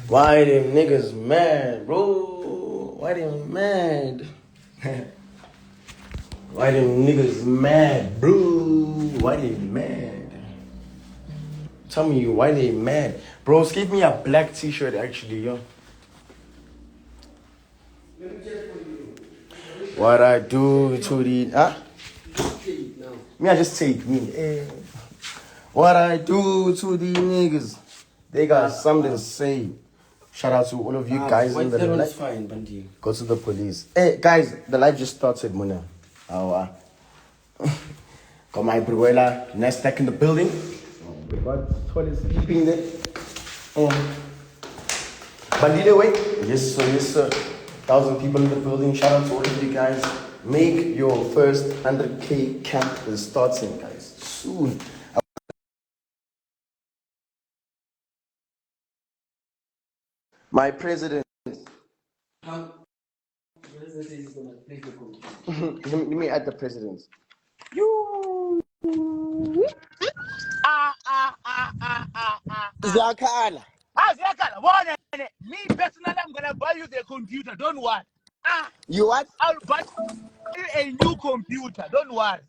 Why them niggas mad, bro? Why them mad? Why them niggas mad, bro? Why they mad? Tell me why they mad. Bros, give me a black t-shirt actually, yo. What I do to the me I just take me. What I do to these niggas. They got something to say. Shout out to all of you guys in the live. Fine, Bandile. Go to the police. Hey guys, the live just started, Muna. Got my Bruella Nasdaq in the building. We got toilet sleeping there. Bandile, wait. Yes sir, yes sir. 1,000 people in the building. Shout out to all of you guys. Make your first 100K camp is starting, guys. Soon. My president. Let me add the president. You. Zakala. Zakala, me personally, I'm gonna buy you the computer. Don't worry. You what? I'll buy you a new computer. Don't worry.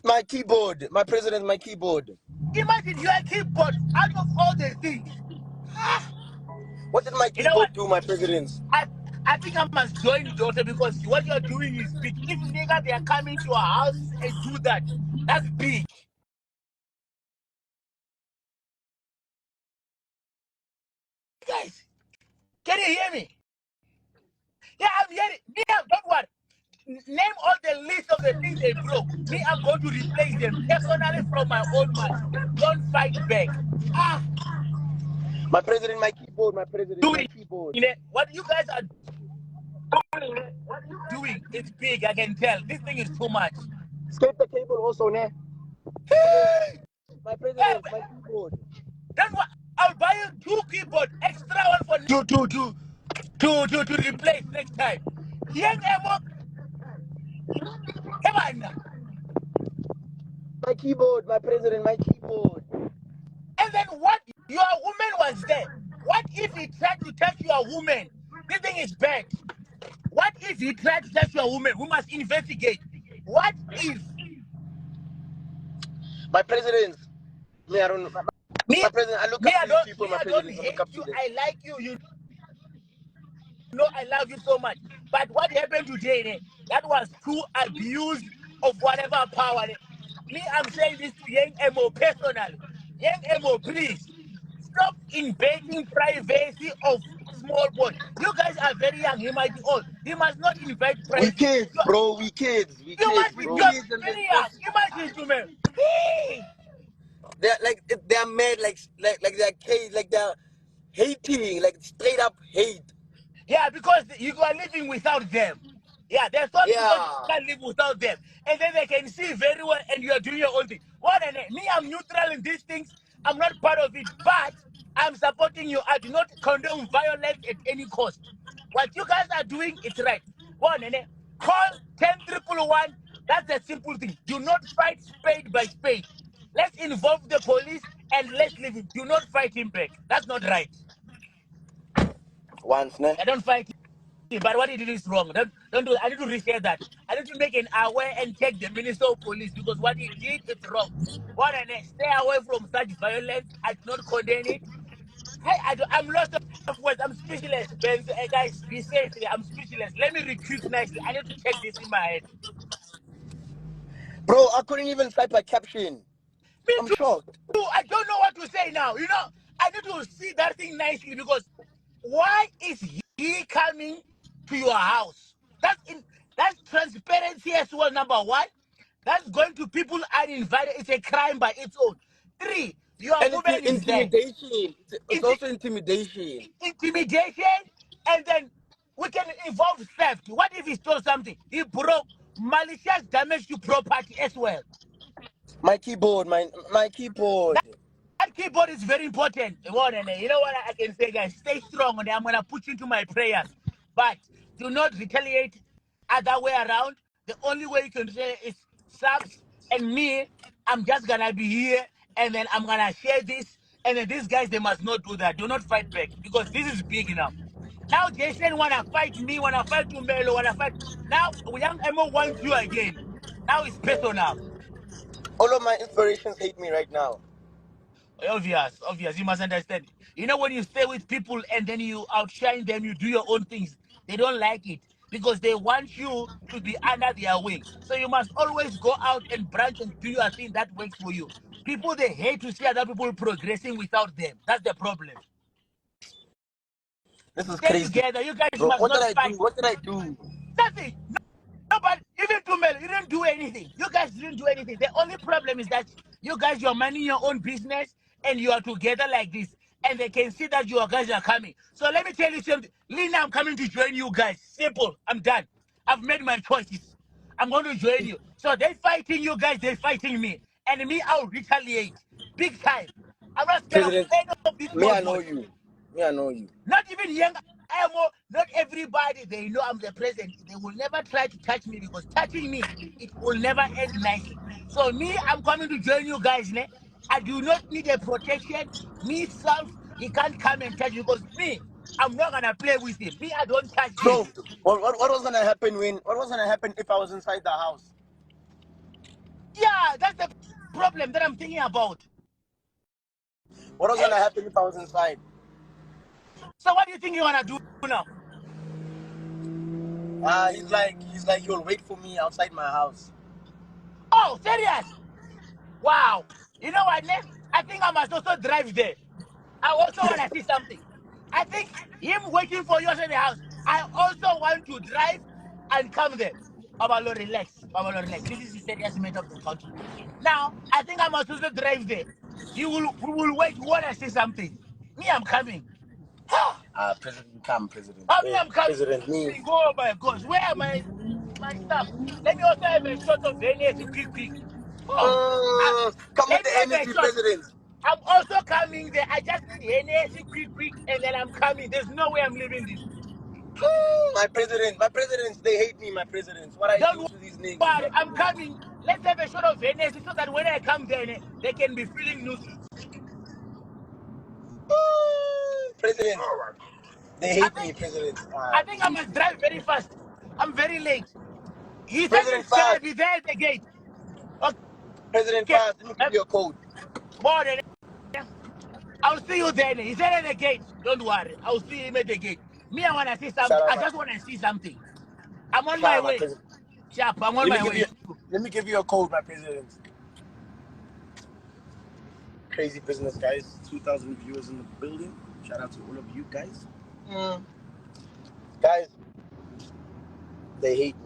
My keyboard. My president, my keyboard. Imagine your keyboard out of all the things. What did my You know keyboard what? do, my president? I think I must join daughter because what you're doing is big. If niggas they are coming to our house and do that, that's big. Guys, can you hear me? Yeah, I'm hearing. Don't worry. Name all the list of the things they broke. Me, I'm going to replace them personally from my own money. Don't fight back. My president, my keyboard, my president, my keyboard. What you guys are doing is big, I can tell. This thing is too much. Skip the cable also, ne? My president, my keyboard. Then what? I'll buy you 2 keyboard, extra one for to replace next time. Young Emo, come on now. My keyboard, my president, my keyboard. And then what? Your woman was there. What if he tried to touch your woman? This thing is bad. What if he tried to touch your woman? We must investigate. What if? My president. Me, I don't know. My president, I look up to these people, my president. I look up to them. I like you. You know I love you so much. But what happened today, that was true abuse of whatever power. Me, I'm saying this to Young Emo personally. Young Emo, please stop invading privacy of small boys. You guys are very young. He might be old. He must not invade privacy. We kids, bro. We kids. We You kids, must be bro. very young. Imagine to me. They're mad, like they're kids, like they're hating, like straight up hate. Yeah, because you are living without them. Yeah, there's some people you can't live without them. And then they can see very well and you are doing your own thing. Me, I'm neutral in these things. I'm not part of it. But I'm supporting you. I do not condone violence at any cost. What you guys are doing, it's right. Call 10-111. That's a simple thing. Do not fight spade by spade. Let's involve the police and let's leave him. Do not fight him back. That's not right. Once, ne? I don't fight him, but what he did is wrong. Don't do. I need to reshare that. I need to make an aware and check the Minister of Police because what he did is wrong. Stay away from such violence. I do not condemn it. I'm lost of words. I'm speechless, Ben. Guys, be safe. I'm speechless. Let me recuse nicely. I need to check this in my head. Bro, I couldn't even type a caption. Me I'm too. shocked. I don't know what to say now. I need to see that thing nicely because why is he coming to your house? That's transparency as well, number one. That's going to people uninvited. It's a crime by its own. 3, your woman is there. Intimidation. It's also intimidation. Intimidation, and then we can involve theft. What if he stole something? He broke malicious damage to property as well. My keyboard, my keyboard. That keyboard is very important. You know what I can say, guys? Stay strong, and I'm gonna put you into my prayers. But do not retaliate other way around. The only way you can say is subs and me. I'm just gonna be here, and then I'm gonna share this. And then these guys, they must not do that. Do not fight back because this is big enough. Now Jason wanna fight me, wanna fight Tumelo, wanna fight. Now young Emo wants you again. Now it's personal. All of my inspirations hate me right now. Obvious. You must understand. You know when you stay with people and then you outshine them, you do your own things. They don't like it because they want you to be under their wing. So you must always go out and branch and do your thing that works for you. People, they hate to see other people progressing without them. That's the problem. This is Stay crazy, together. You guys bro. must What did not I do? fight. What did I do? Nothing. No, but even Tumel, you didn't do anything. You guys didn't do anything. The only problem is that you guys, you're minding your own business and you are together like this. And they can see that you guys are coming. So let me tell you something. Lina, I'm coming to join you guys. Simple. I'm done. I've made my choices. I'm going to join you. So they're fighting you guys. They're fighting me. And me, I'll retaliate. Big time. I'm not scared of President, any of these me, small I know boys. you. Me, I know you. Not even young Emo, not everybody, they know I'm the president. They will never try to touch me because touching me, it will never end nicely. So me, I'm coming to join you guys. Ne? I do not need a protection. Me, self, he can't come and touch you because me, I'm not going to play with him. Me, I don't touch So, things. what was gonna happen when? What was gonna happen if I was inside the house? Yeah, that's the problem that I'm thinking about. What was gonna Hey, happen if I was inside? so what do you think you want to do now? He's like, he'll wait for me outside my house. Oh, serious? Wow. You know what, Ne? I think I must also drive there. I also want to see something. I think him waiting for you outside the house. I also want to drive and come there. Babalo, relax. Babalo, relax. This is the serious matter of the country. Now, I think I must also drive there. We will wait. We want to see something. Me, I'm coming. President, come, President. Oh, me, Hey, I'm coming. President, me. Oh my gosh, where are my stuff? Let me also have a shot of Venice, quick. Oh, Come with let the me have a energy, shot. President. I'm also coming there. I just need Hennessy quick, and then I'm coming. There's no way I'm leaving this. My presidents, they hate me. My presidents, what I Don't do to these niggas. worry, I'm coming. Let's have a shot of Hennessy so that when I come there, they can be feeling nuisance. President, they I hate me, think president. I must drive very fast. I'm very late. He said President he's gonna Fast, be there at the gate. President Okay, Fast, let me give you a code. more than I'll see you then. He said at the gate. Don't worry. I'll see him at the gate. Me, I wanna see Shout something. out, I my, just wanna see something. I'm on shout my out, my way. president. Sharp, I'm on my way. Let me give you a code, my president. Crazy business, guys. 2,000 viewers in the building. Shout out to all of you guys. Guys, they hate me.